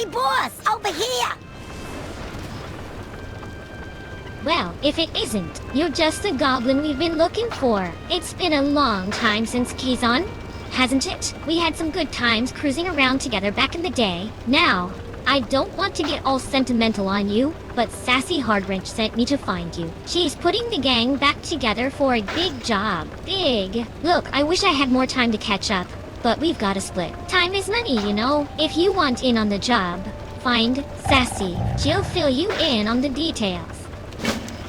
Hey, boss, over here! Well, if it isn't, you're just the goblin we've been looking for. It's been a long time since Kizan, hasn't it? We had some good times cruising around together back in the day. Now, I don't want to get all sentimental on you, but Sassy Hardwrench sent me to find you. She's putting the gang back together for a big job. Big. Look, I wish I had more time to catch up, but we've got to split. Time is money, you know. If you want in on the job, find Sassy. She'll fill you in on the details.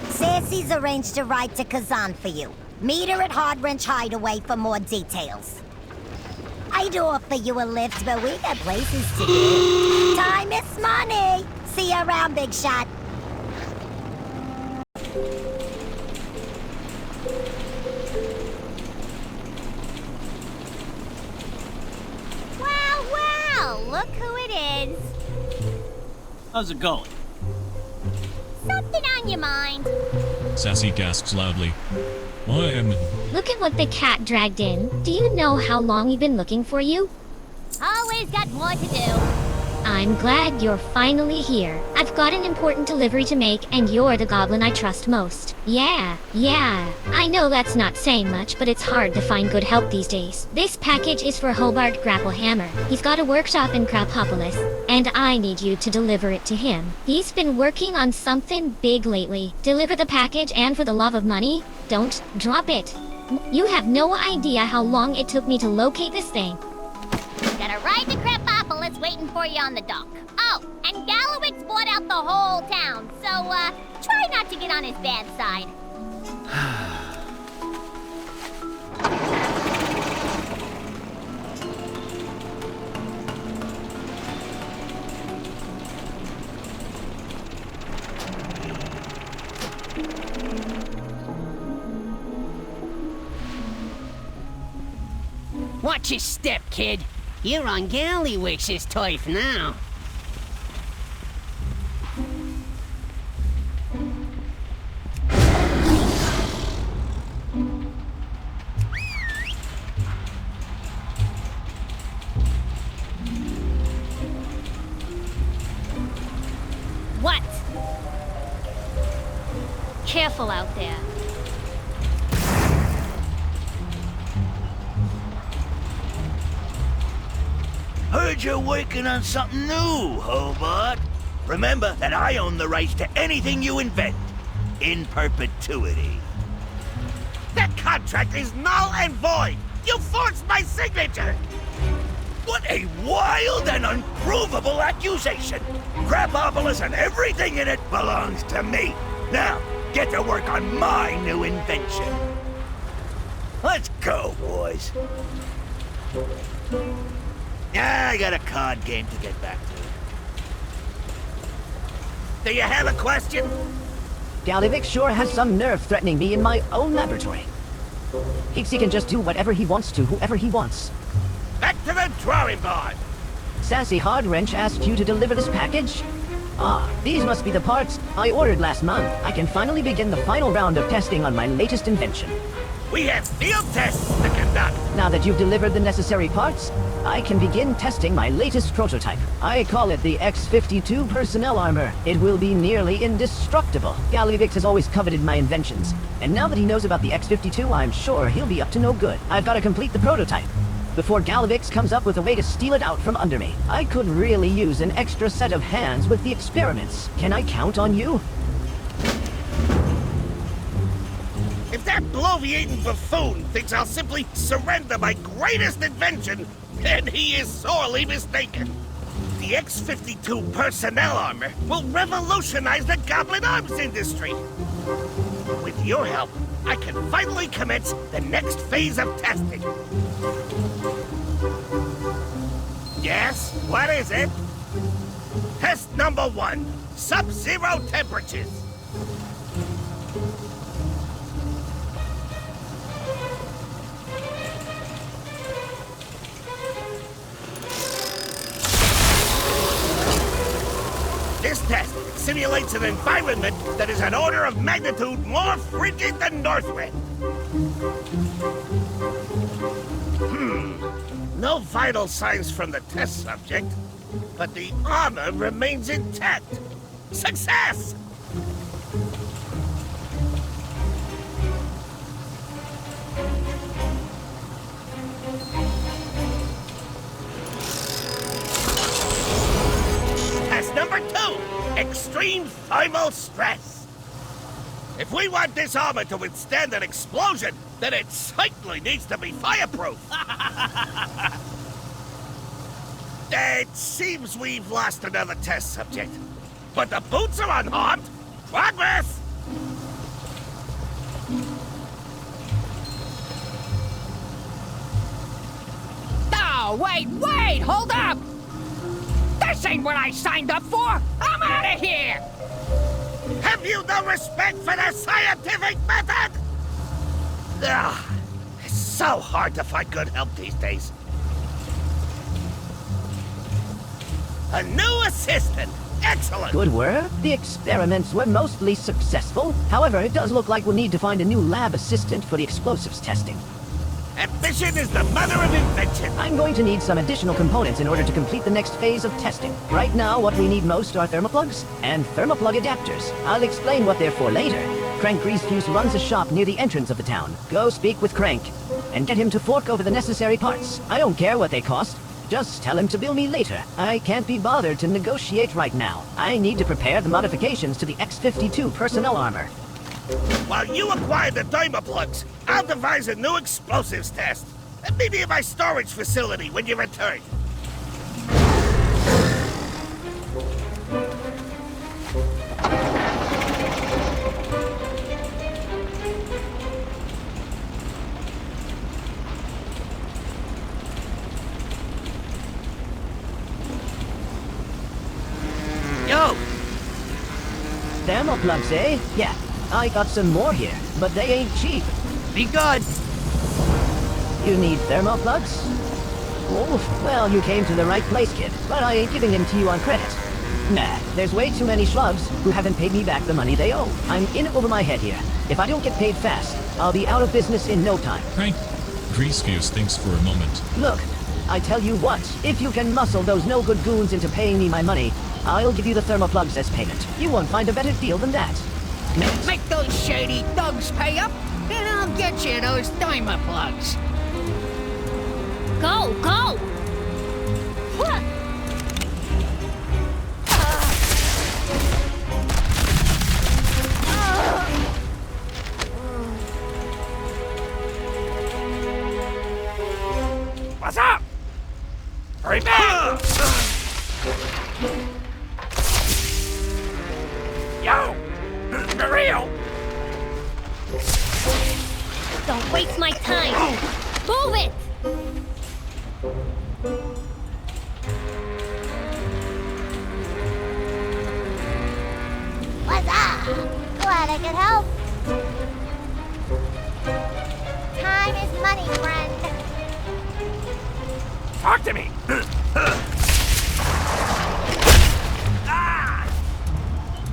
Sassy's arranged a ride to Kazan for you. Meet her at Hardwrench Hideaway for more details. I'd offer you a lift, but we got places to do. Time is money! See you around, big shot. Well, well, look who it is. How's it going? Something on your mind? Sassy gasps loudly. Look at what the cat dragged in. Do you know how long we've been looking for you? Always got more to do. I'm glad you're finally here. I've got an important delivery to make, and you're the goblin I trust most. Yeah. I know that's not saying much, but it's hard to find good help these days. This package is for Hobart Grapplehammer. He's got a workshop in Crapopolis, and I need you to deliver it to him. He's been working on something big lately. Deliver the package, and for the love of money, don't drop it. You have no idea how long it took me to locate this thing. Got a ride to Crapopolis waiting for you on the dock. Oh, and Gallywix bought out the whole town, so, try not to get on his bad side. Watch your step, kid. You're on Gallywix's turf now. What? Careful out there. Heard you're working on something new, Hobart. Remember that I own the rights to anything you invent, in perpetuity. That contract is null and void! You forged my signature! What a wild and unprovable accusation! Crapopolis and everything in it belongs to me. Now, get to work on my new invention. Let's go, boys. I got a card game to get back to. Do you have a question? Gallywix sure has some nerve threatening me in my own laboratory. Thinks he can just do whatever he wants to whoever he wants. Back to the drawing board! Sassy Hardwrench asked you to deliver this package? Ah, these must be the parts I ordered last month. I can finally begin the final round of testing on my latest invention. We have field tests to conduct! Now that you've delivered the necessary parts, I can begin testing my latest prototype. I call it the X-52 personnel armor. It will be nearly indestructible. Gallywix has always coveted my inventions, and now that he knows about the X-52, I'm sure he'll be up to no good. I've got to complete the prototype before Gallywix comes up with a way to steal it out from under me. I could really use an extra set of hands with the experiments. Can I count on you? If that bloviating buffoon thinks I'll simply surrender my greatest invention, then he is sorely mistaken. The X-52 personnel armor will revolutionize the Goblin arms industry. With your help, I can finally commence the next phase of testing. Yes? What is it? Test number 1. Sub-zero temperatures. This test simulates an environment that is an order of magnitude more frigid than Northwind. No vital signs from the test subject. but the armor remains intact. Success! Test number 2, extreme thermal stress. If we want this armor to withstand an explosion, then it certainly needs to be fireproof. It seems we've lost another test subject. But the boots are unharmed. Progress! Oh, wait! Hold up! This ain't what I signed up for! I'm out of here! Have you no respect for the scientific method? Ugh, it's so hard to find good help these days. A new assistant! Excellent! Good work. The experiments were mostly successful. However, it does look like we'll need to find a new lab assistant for the explosives testing. Ambition is the mother of invention. I'm going to need some additional components in order to complete the next phase of testing. Right now, what we need most are thermoplugs and thermoplug adapters. I'll explain what they're for later. Crank Greasefuse runs a shop near the entrance of the town. Go speak with Crank and get him to fork over the necessary parts. I don't care what they cost. Just tell him to bill me later. I can't be bothered to negotiate right now. I need to prepare the modifications to the X-52 personnel armor. While you acquire the thermoplugs, I'll devise a new explosives test. And meet me at my storage facility when you return. Yo! Thermoplugs, eh? Yeah. I got some more here, but they ain't cheap. Be good. You need thermoplugs? Oh, well, you came to the right place, kid, but I ain't giving them to you on credit. Nah, there's way too many schlubs who haven't paid me back the money they owe. I'm in over my head here. If I don't get paid fast, I'll be out of business in no time. Crank Greasefuse thinks for a moment. Look, I tell you what, if you can muscle those no-good goons into paying me my money, I'll give you the thermoplugs as payment. You won't find a better deal than that. Make those shady thugs pay up, and I'll get you those diamond plugs. Go, go! What's up? Hurry back! Yo! For real! Don't waste my time! Move it! What's up? Glad I could help. Time is money, friend. Talk to me!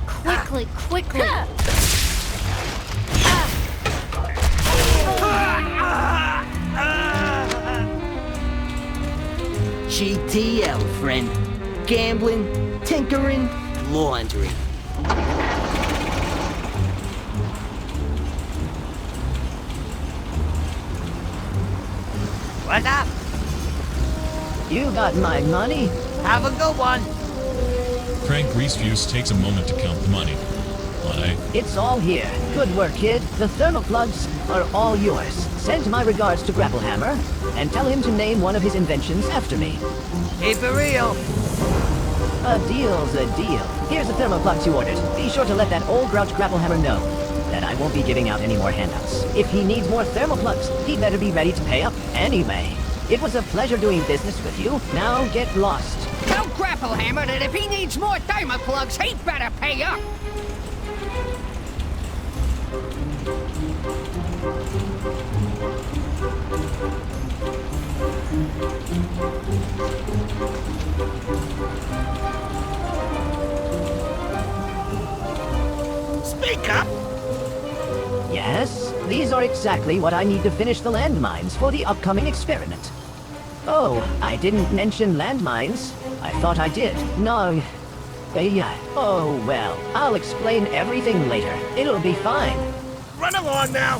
Quickly, quickly! GTL, friend. Gambling, tinkering, laundry. What's up? You got my money? Have a good one. Crank Greasefuse takes a moment to count the money. It's all here. Good work, kid. The thermoplugs are all yours. Send my regards to Grapplehammer, and tell him to name one of his inventions after me. Keep it real. A deal's a deal. Here's the thermoplugs you ordered. Be sure to let that old grouch Grapplehammer know that I won't be giving out any more handouts. If he needs more thermoplugs, he'd better be ready to pay up anyway. It was a pleasure doing business with you. Now get lost. Tell Grapplehammer that if he needs more diamond plugs, he'd better pay up. Speak up! Yes, these are exactly what I need to finish the landmines for the upcoming experiment. Oh, I didn't mention landmines. I thought I did. No. Yeah. Oh, well. I'll explain everything later. It'll be fine. Run along now.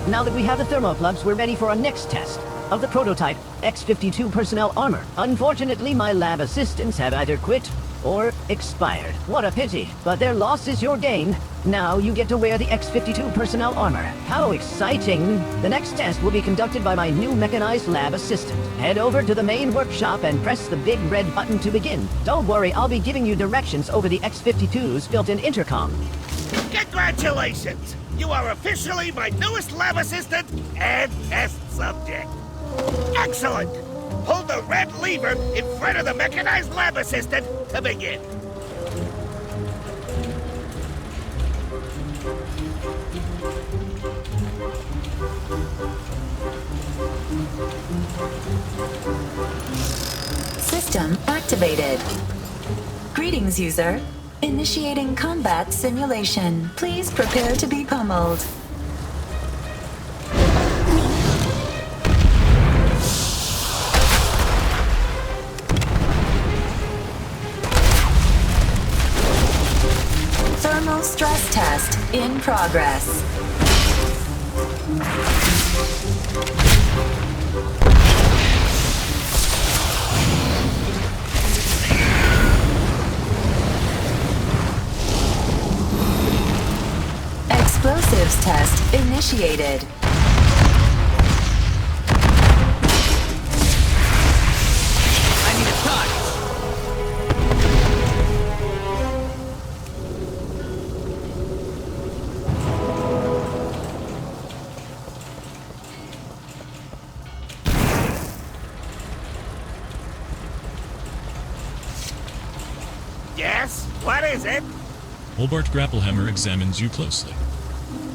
Now that we have the thermoplugs, we're ready for our next test of the prototype X-52 personnel armor. Unfortunately, my lab assistants have either quit or expired. What a pity, but their loss is your gain. Now you get to wear the X-52 personnel armor. How exciting! The next test will be conducted by my new mechanized lab assistant. Head over to the main workshop and press the big red button to begin. Don't worry, I'll be giving you directions over the X-52's built-in intercom. Congratulations! You are officially my newest lab assistant and test subject. Excellent! Pull the red lever in front of the mechanized lab assistant to begin. System activated. Greetings, user. Initiating combat simulation. Please prepare to be pummeled. Thermal stress test in progress. Explosives test initiated. I need a touch. Yes? What is it? Hobart Grapplehammer examines you closely.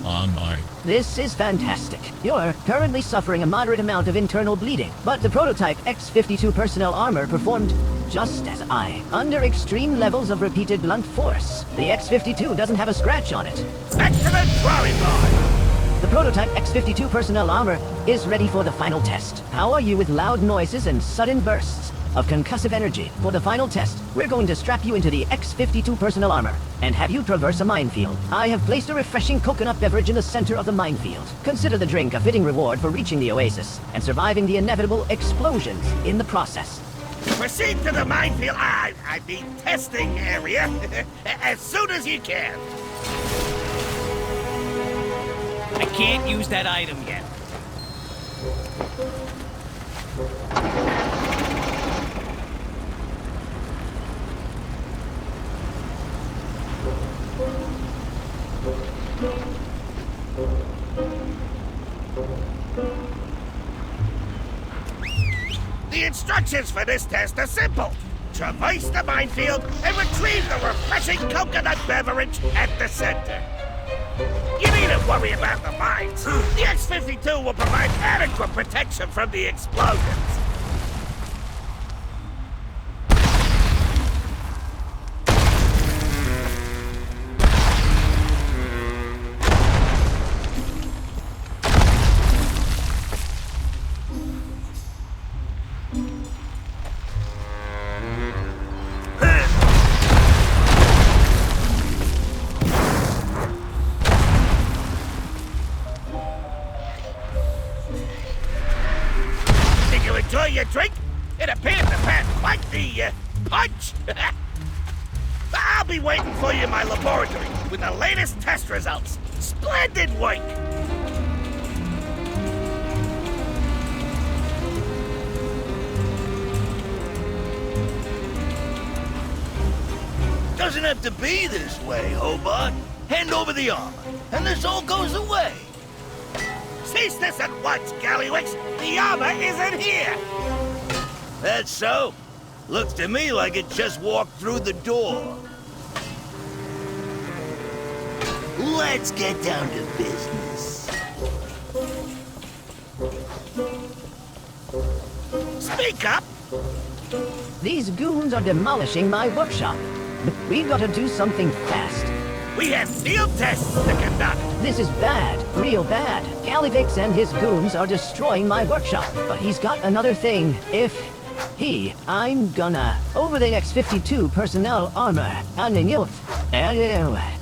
On my... This is fantastic. You're currently suffering a moderate amount of internal bleeding, but the prototype X-52 personnel armor performed just as I, under extreme levels of repeated blunt force. The X-52 doesn't have a scratch on it. Back to the drawing board! The prototype X-52 personnel armor is ready for the final test. Power you with loud noises and sudden bursts of concussive energy. For the final test, we're going to strap you into the X-52 personnel armor and have you traverse a minefield. I have placed a refreshing coconut beverage in the center of the minefield. Consider the drink a fitting reward for reaching the oasis and surviving the inevitable explosions in the process. Proceed to the minefield, I mean testing area, as soon as you can. I can't use that item yet. The instructions for this test are simple. Traverse the minefield and retrieve the refreshing coconut beverage at the center. You needn't worry about the mines. The X-52 will provide adequate protection from the explosions. Enjoy your drink? It appears to pass quite the punch. I'll be waiting for you in my laboratory with the latest test results. Splendid work! Doesn't have to be this way, Hobart. Hand over the armor, and this all goes away. Cease this at once, Gallywix! The armor isn't here! That's so? Looks to me like it just walked through the door. Let's get down to business. Speak up! These goons are demolishing my workshop. We gotta do something fast. We have field tests to conduct. This is bad. Real bad. Gallywix and his goons are destroying my workshop. But he's got another thing. I'm gonna... Over the X-52 personnel armor.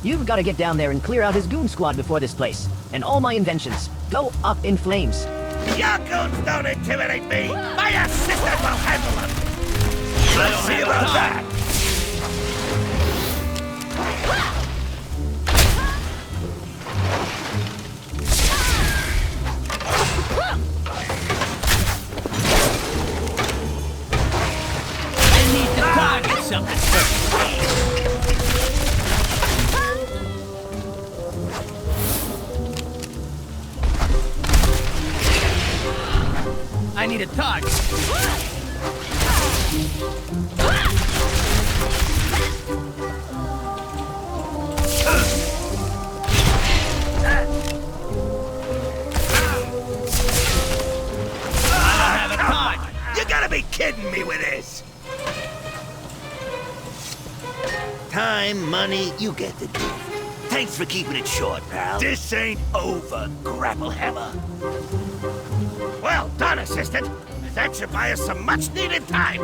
You've got to get down there and clear out his goon squad before this place. And all my inventions go up in flames. Your goons don't intimidate me! My assistant will handle them! Let's see about that! I need to target something first. I need a target. You gotta be kidding me with this! Time, money, you get the drift. Thanks for keeping it short, pal. This ain't over, Grapple Hammer. Well done, assistant. That should buy us some much-needed time.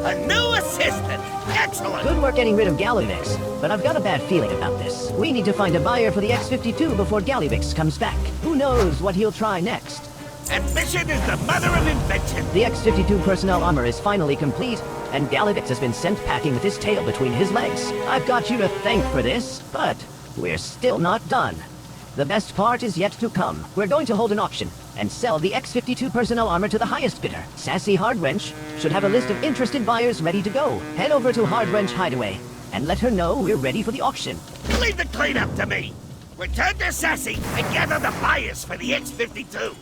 A new assistant! Excellent! Good work getting rid of Gallywix, but I've got a bad feeling about this. We need to find a buyer for the X-52 before Gallywix comes back. Who knows what he'll try next? Ambition is the mother of invention. The X-52 personnel armor is finally complete, and Gallywix has been sent packing with his tail between his legs. I've got you to thank for this, but we're still not done. The best part is yet to come. We're going to hold an auction and sell the X-52 personnel armor to the highest bidder. Sassy Hardwrench should have a list of interested buyers ready to go. Head over to Hardwrench Hideaway and let her know we're ready for the auction. Leave the cleanup to me. Return to Sassy and gather the buyers for the X-52.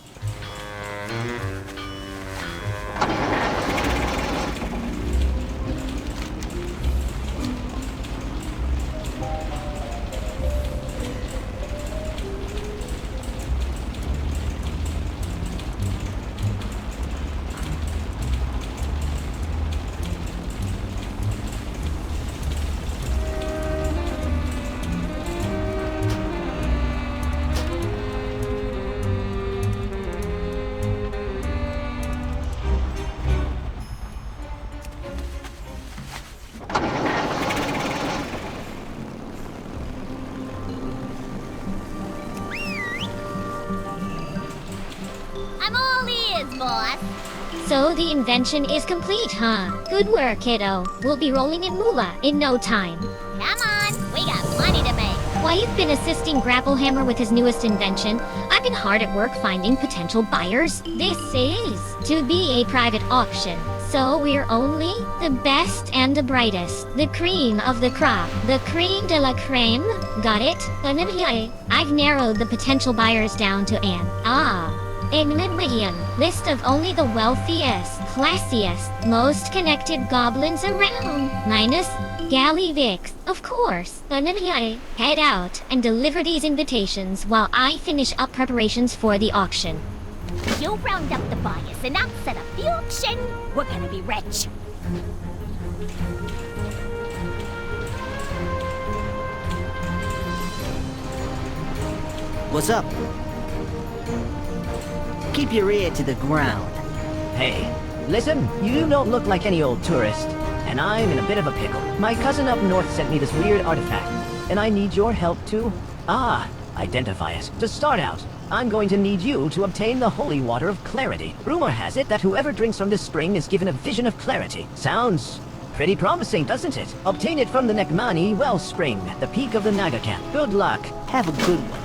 I'm all ears, boss. So the invention is complete, huh? Good work, kiddo. We'll be rolling in moolah in no time. Come on, we got money to make. While you've been assisting Grapplehammer with his newest invention, I've been hard at work finding potential buyers. This is to be a private auction, so we're only the best and the brightest. The cream of the crop. The creme de la creme. Got it? I've narrowed the potential buyers down to an list of only the wealthiest, classiest, most connected goblins around. Minus Gallywix, of course. Head out and deliver these invitations while I finish up preparations for the auction. You round up the buyers and I'll set up the auction. We're gonna be rich. What's up? Keep your ear to the ground. Hey, listen, you don't look like any old tourist, and I'm in a bit of a pickle. My cousin up north sent me this weird artifact, and I need your help to, identify it. To start out, I'm going to need you to obtain the holy water of clarity. Rumor has it that whoever drinks from this spring is given a vision of clarity. Sounds pretty promising, doesn't it? Obtain it from the Nekmani Wellspring, the peak of the Nagakan. Good luck. Have a good one.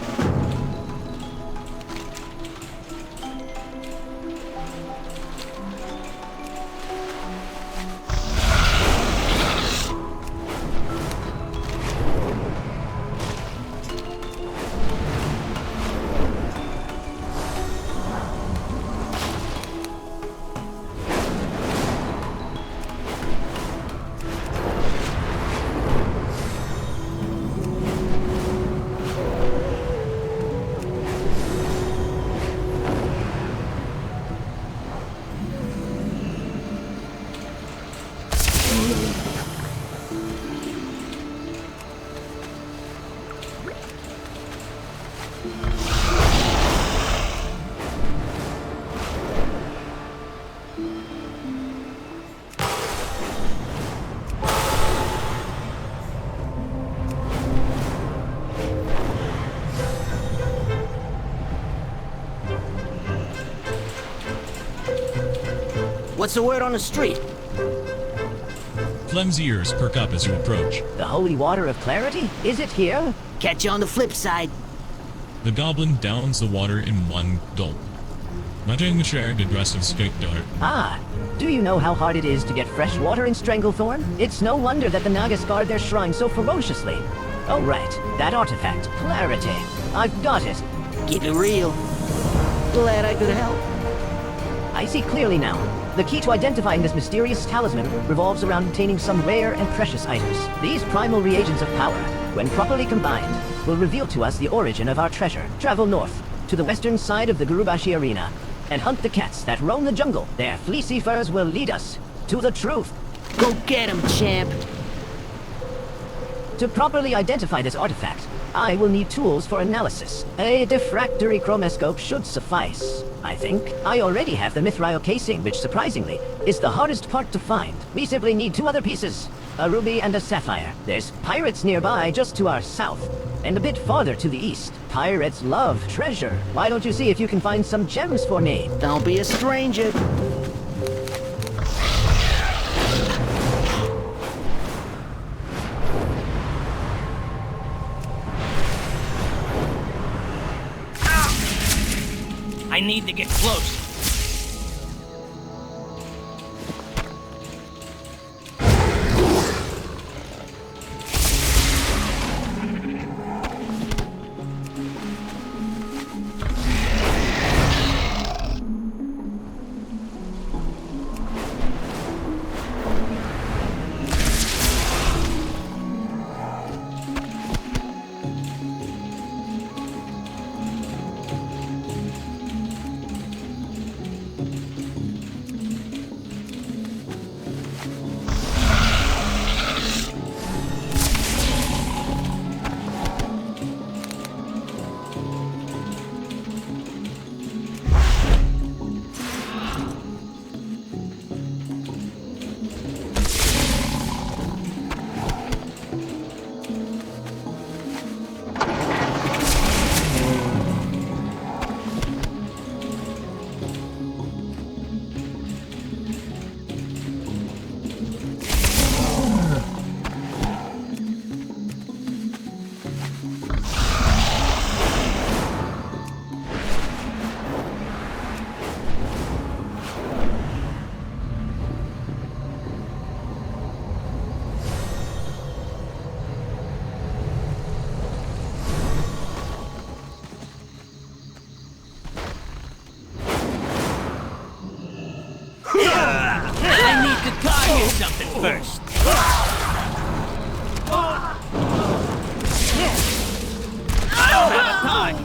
What's the word on the street? Clem's ears perk up as you approach. The holy water of clarity? Is it here? Catch you on the flip side. The goblin downs the water in one gulp, letting the shared aggressive skate dart. Ah, do you know how hard it is to get fresh water in Stranglethorn? It's no wonder that the Nagas guard their shrine so ferociously. Oh right, that artifact, clarity. I've got it. Keep it real. Glad I could help. I see clearly now. The key to identifying this mysterious talisman revolves around obtaining some rare and precious items. These primal reagents of power, when properly combined, will reveal to us the origin of our treasure. Travel north, to the western side of the Gurubashi Arena, and hunt the cats that roam the jungle. Their fleecy furs will lead us to the truth. Go get him, champ. To properly identify this artifact, I will need tools for analysis. A diffractory chromoscope should suffice, I think. I already have the mithril casing, which surprisingly is the hardest part to find. We simply need 2 other pieces, a ruby and a sapphire. There's pirates nearby just to our south, and a bit farther to the east. Pirates love treasure. Why don't you see if you can find some gems for me? Don't be a stranger. I need to get close. I need to target something first. I don't have a target.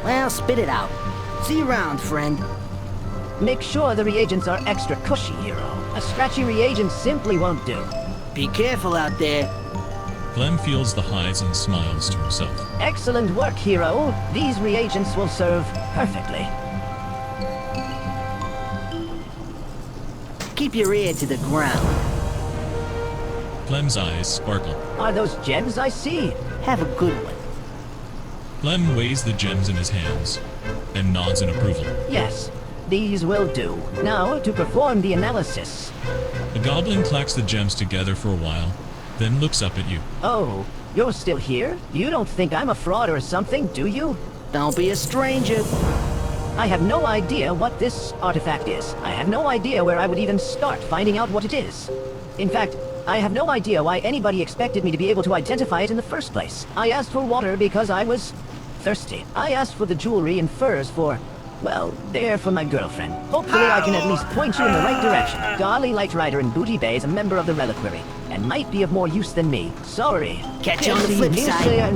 Well, spit it out. See you around, friend. Make sure the reagents are extra cushy, hero. A scratchy reagent simply won't do. Be careful out there. Clem feels the highs and smiles to himself. Excellent work, hero. These reagents will serve perfectly. Keep your ear to the ground. Clem's eyes sparkle. Are those gems I see? Have a good one. Clem weighs the gems in his hands and nods in approval. Yes, these will do. Now, to perform the analysis. The goblin clacks the gems together for a while, then looks up at you. Oh, you're still here? You don't think I'm a fraud or something, do you? Don't be a stranger. I have no idea what this artifact is. I have no idea where I would even start finding out what it is. In fact, I have no idea why anybody expected me to be able to identify it in the first place. I asked for water because I was thirsty. I asked for the jewelry and furs for Well, they're for my girlfriend. Hopefully I can at least point you in the right direction. Golly Light Rider in Booty Bay is a member of the Reliquary, and might be of more use than me. Sorry. Catch you on the flip side.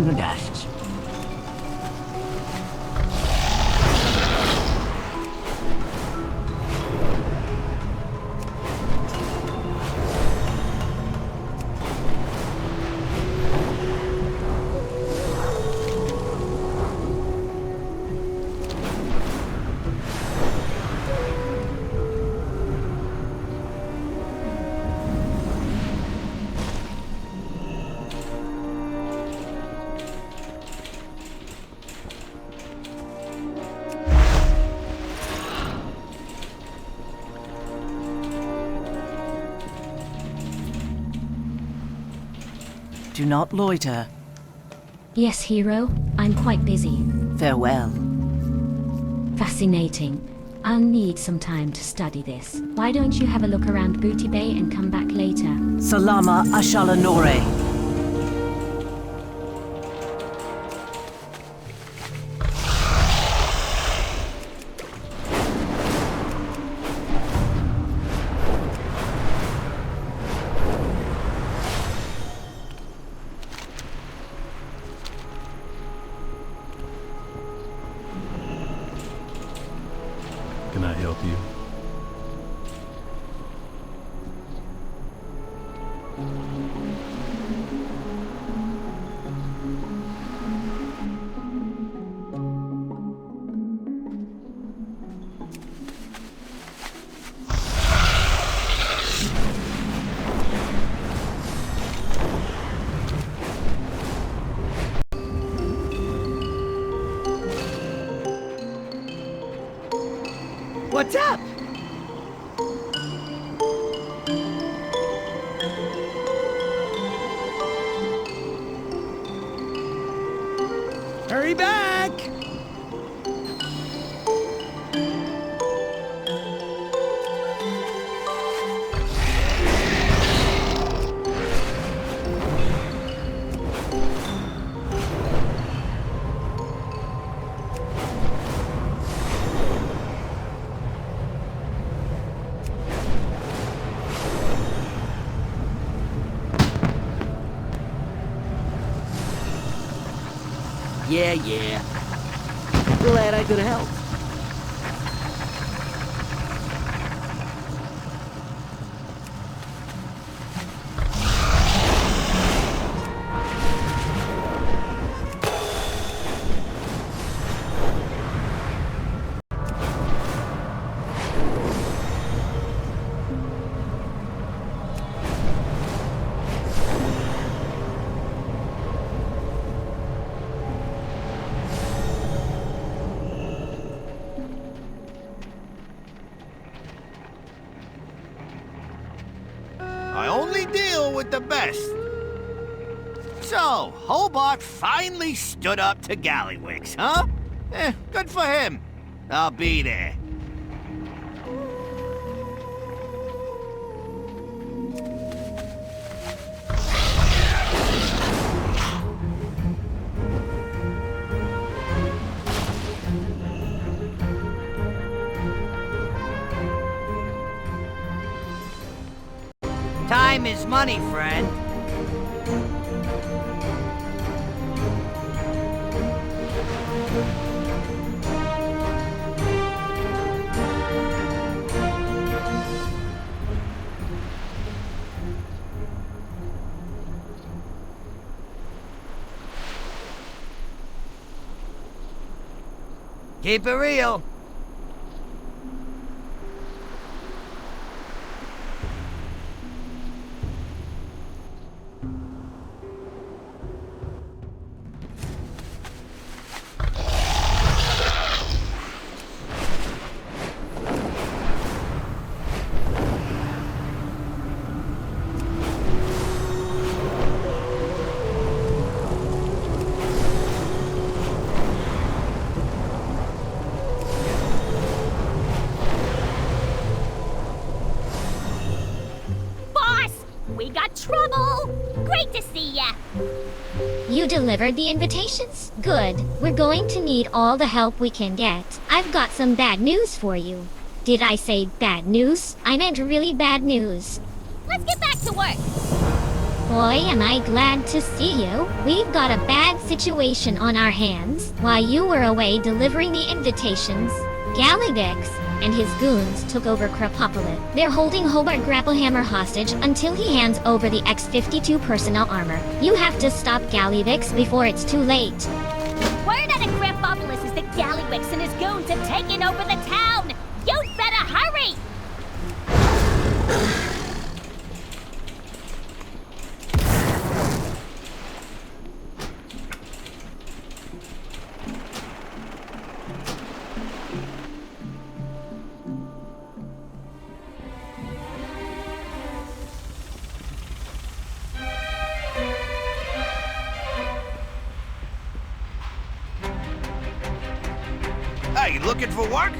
Do not loiter. Yes, hero. I'm quite busy. Farewell. Fascinating. I'll need some time to study this. Why don't you have a look around Booty Bay and come back later? Salama Ashalanore. Can I help you? What's up? Hurry back! Yeah. Glad I could help. I only deal with the best. So, Hobart finally stood up to Gallywix, huh? Good for him. I'll be there. Time is money, friend. Keep it real. We got trouble! Great to see ya! You delivered the invitations? Good. We're going to need all the help we can get. I've got some bad news for you. Did I say bad news? I meant really bad news. Let's get back to work. Boy, am I glad to see you. We've got a bad situation on our hands. While you were away delivering the invitations, Gallywix and his goons took over Crapopolis. They're holding Hobart Grapplehammer hostage until he hands over the X-52 personnel armor. You have to stop Gallywix before it's too late. Word out of Crapopolis is that Gallywix and his goons have taken over the town. You'd better hurry! Hey, you looking for work?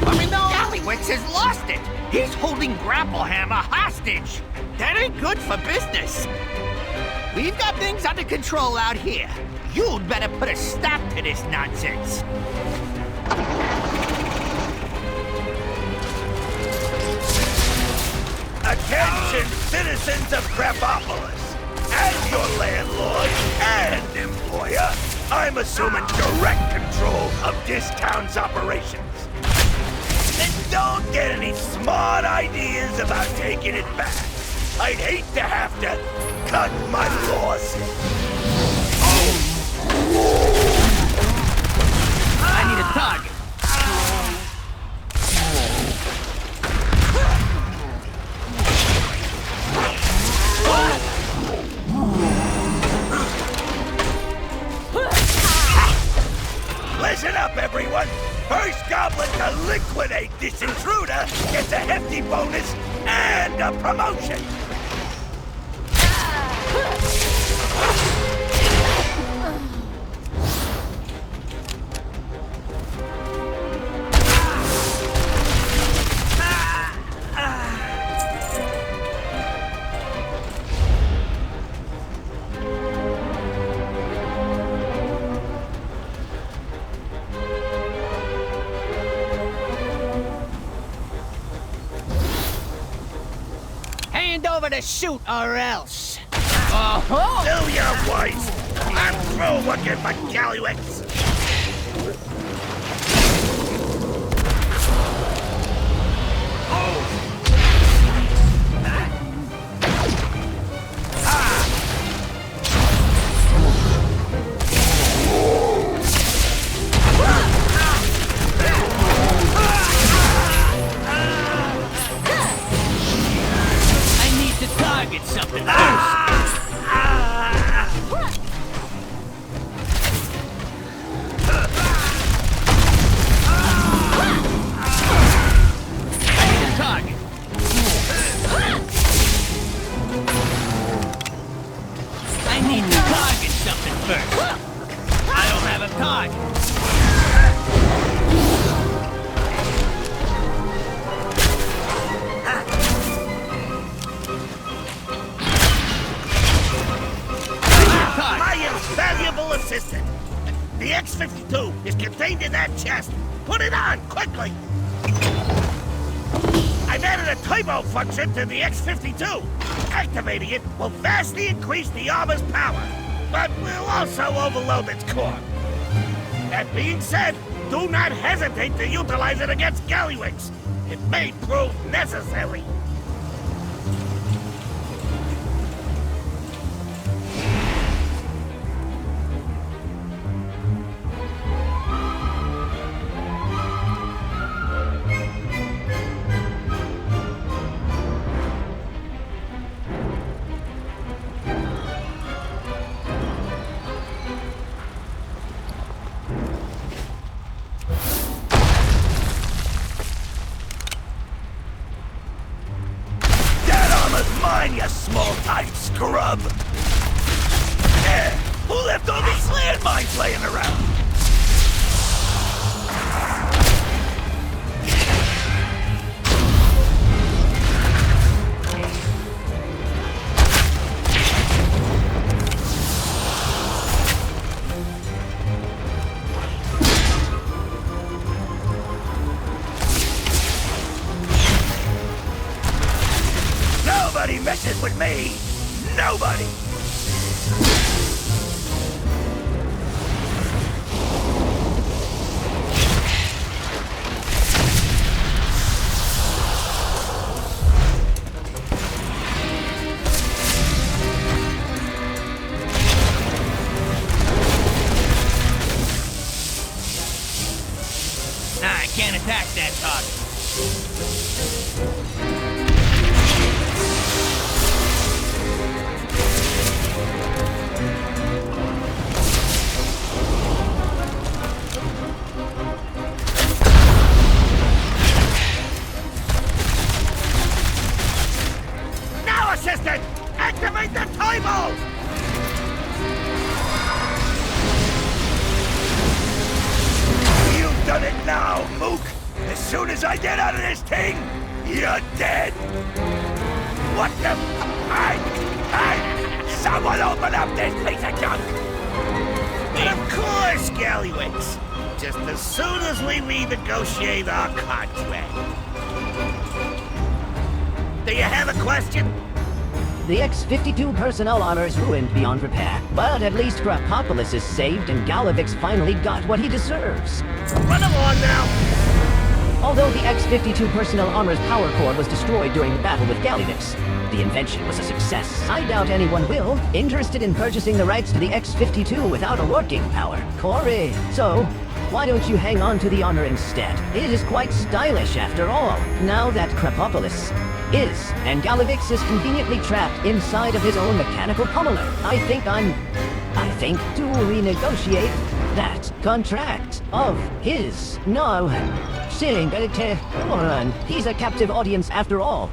Let me know. Gallywix has lost it. He's holding Grapplehammer hostage. That ain't good for business. We've got things under control out here. You'd better put a stop to this nonsense. Attention, citizens of Crapopolis! As your landlord and employer, I'm assuming direct control of this town's operations. And don't get any smart ideas about taking it back. I'd hate to have to cut my losses. I need a target. Listen up, everyone! First goblin to liquidate this intruder gets a hefty bonus and a promotion! Hand over the chute or else. Oh-ho! Do your worst! I'm through working for Gallywix! Target something first. I need a target. I need to target something first. I don't have a target. My invaluable assistant! The X-52 is contained in that chest! Put it on, quickly! I've added a turbo function to the X-52! Activating it will vastly increase the armor's power, but will also overload its core. That being said, do not hesitate to utilize it against Gallywix. It may prove necessary. Mine, you small-time scrub! Who left all these landmines laying around? Me! Nobody! I can't attack that target. Now, assistant! Activate the table! You've done it now, Mook! As soon as I get out of this thing, you're dead! What the... Hey! Someone open up this piece of junk! Of course, Gallywix. Just as soon as we renegotiate our contract. Do you have a question? The X-52 personnel armor is ruined beyond repair, but at least Crapopolis is saved and Gallywix finally got what he deserves. Run along now! Although the X-52 personnel armor's power core was destroyed during the battle with Gallywix, the invention was a success. I doubt anyone will, interested in purchasing the rights to the X-52 without a working power core. So, why don't you hang on to the armor instead? It is quite stylish after all, now that Crapopolis is, and Gallywix is conveniently trapped inside of his own mechanical pummeler. I think to renegotiate that contract of his. No, he's a captive audience after all.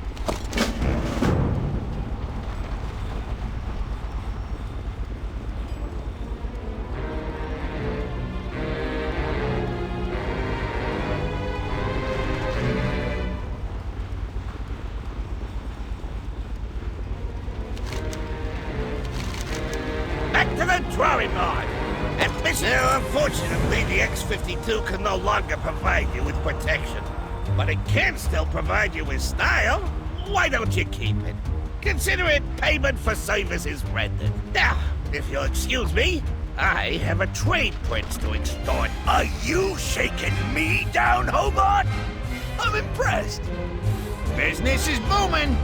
Back to the drawing board! Now, unfortunately, the X-52 can no longer provide you with protection. But it can still provide you with style. Why don't you keep it? Consider it payment for services rendered. Now, if you'll excuse me, I have a trade prince to extort. Are you shaking me down, Hobart? I'm impressed. Business is booming.